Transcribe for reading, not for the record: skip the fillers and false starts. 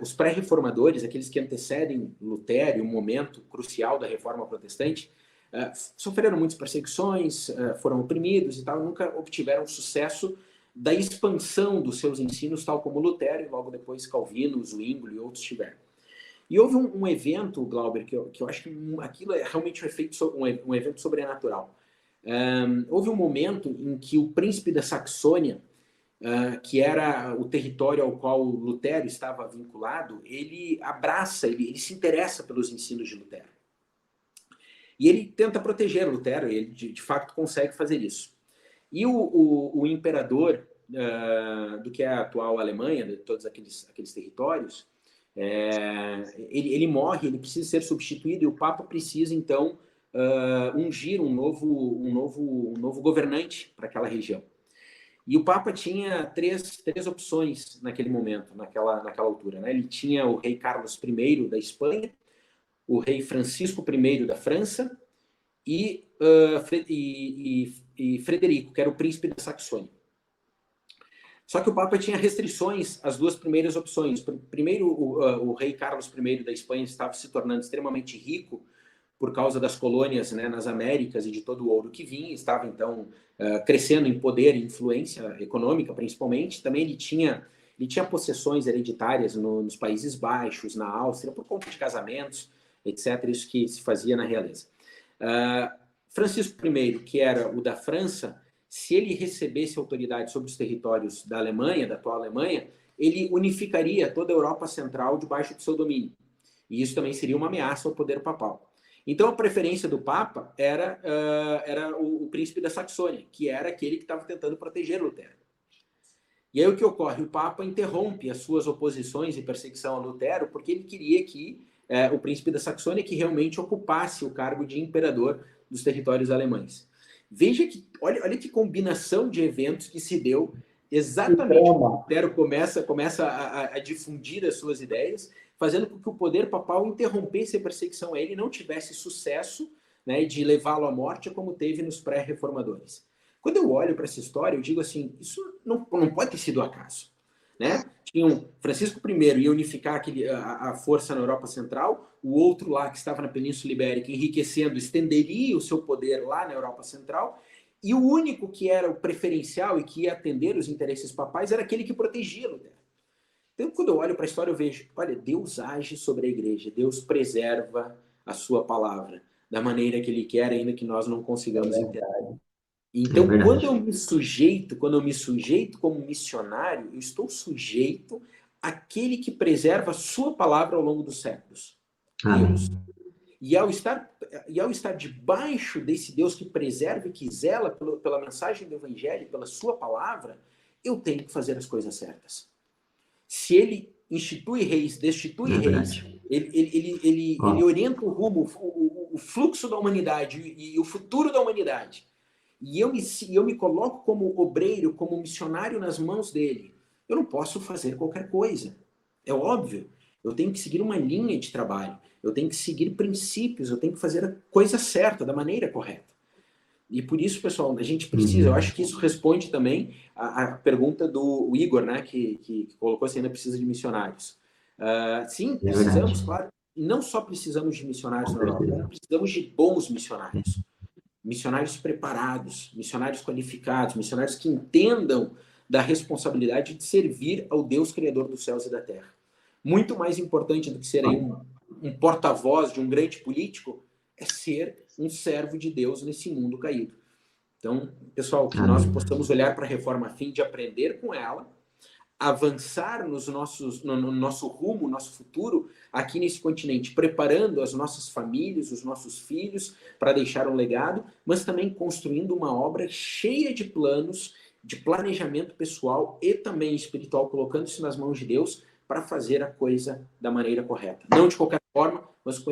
os pré-reformadores, aqueles que antecedem Lutero, um momento crucial da Reforma Protestante, sofreram muitas perseguições, foram oprimidos e tal, nunca obtiveram sucesso da expansão dos seus ensinos, tal como Lutero e logo depois Calvino, Zwingli e outros tiveram. E houve um evento, Glauber, que eu acho que aquilo é realmente um evento sobrenatural. Houve um momento em que o príncipe da Saxônia, que era o território ao qual Lutero estava vinculado, ele abraça, ele se interessa pelos ensinos de Lutero. E ele tenta proteger Lutero, e ele de fato consegue fazer isso. E o imperador do que é a atual Alemanha, de todos aqueles territórios, ele morre, ele precisa ser substituído, e o Papa precisa, então, ungir um novo governante para aquela região. E o Papa tinha três opções naquele momento, naquela altura. Né? Ele tinha o rei Carlos I da Espanha, o rei Francisco I da França e Frederico, que era o príncipe da Saxônia. Só que o Papa tinha restrições às duas primeiras opções. Primeiro, o rei Carlos I da Espanha estava se tornando extremamente rico por causa das colônias, né, nas Américas e de todo o ouro que vinha, estava então crescendo em poder e influência econômica, principalmente. Também ele tinha possessões hereditárias nos Países Baixos, na Áustria, por conta de casamentos, etc., isso que se fazia na realeza. Francisco I, que era o da França, se ele recebesse autoridade sobre os territórios da Alemanha, da atual Alemanha, ele unificaria toda a Europa Central debaixo do seu domínio. E isso também seria uma ameaça ao poder papal. Então, a preferência do Papa era o príncipe da Saxônia, que era aquele que estava tentando proteger Lutero. E aí o que ocorre? O Papa interrompe as suas oposições e perseguição a Lutero, porque ele queria que o príncipe da Saxônia que realmente ocupasse o cargo de imperador dos territórios alemães. Veja que, olha que combinação de eventos que se deu exatamente quando Lutero começa a difundir as suas ideias, fazendo com que o poder papal interrompesse a perseguição a ele e não tivesse sucesso, né, de levá-lo à morte, como teve nos pré-reformadores. Quando eu olho para essa história, eu digo assim, isso não pode ter sido acaso. Né? Tinha Francisco I ia unificar a força na Europa Central, o outro lá que estava na Península Ibérica enriquecendo, estenderia o seu poder lá na Europa Central, e o único que era o preferencial e que ia atender os interesses papais era aquele que protegia Lutero. Então, quando eu olho para a história, eu vejo, olha, Deus age sobre a igreja, Deus preserva a sua palavra da maneira que ele quer, ainda que nós não consigamos entender. Então, quando eu me sujeito como missionário, eu estou sujeito àquele que preserva a sua palavra ao longo dos séculos. Deus. E ao estar debaixo desse Deus que preserva e que zela pela mensagem do Evangelho, pela sua palavra, eu tenho que fazer as coisas certas. Se ele institui reis, destitui reis, ele orienta o rumo, o fluxo da humanidade e o futuro da humanidade, e eu me coloco como obreiro, como missionário nas mãos dele, eu não posso fazer qualquer coisa. É óbvio, eu tenho que seguir uma linha de trabalho, eu tenho que seguir princípios, eu tenho que fazer a coisa certa, da maneira correta. E por isso, pessoal, a gente precisa, eu acho que isso responde também à pergunta do Igor, né, que colocou se ainda precisa de missionários. Sim, precisamos, claro, não só precisamos de missionários na Europa, como precisamos de bons missionários. Missionários preparados, missionários qualificados, missionários que entendam da responsabilidade de servir ao Deus Criador dos céus e da terra. Muito mais importante do que ser aí um porta-voz de um grande político é ser um servo de Deus nesse mundo caído. Então, pessoal, que nós possamos olhar para a reforma a fim de aprender com ela, avançar no nosso rumo, nosso futuro aqui nesse continente, preparando as nossas famílias, os nossos filhos para deixar um legado, mas também construindo uma obra cheia de planos, de planejamento pessoal e também espiritual, colocando-se nas mãos de Deus para fazer a coisa da maneira correta. Não de qualquer forma, mas com esse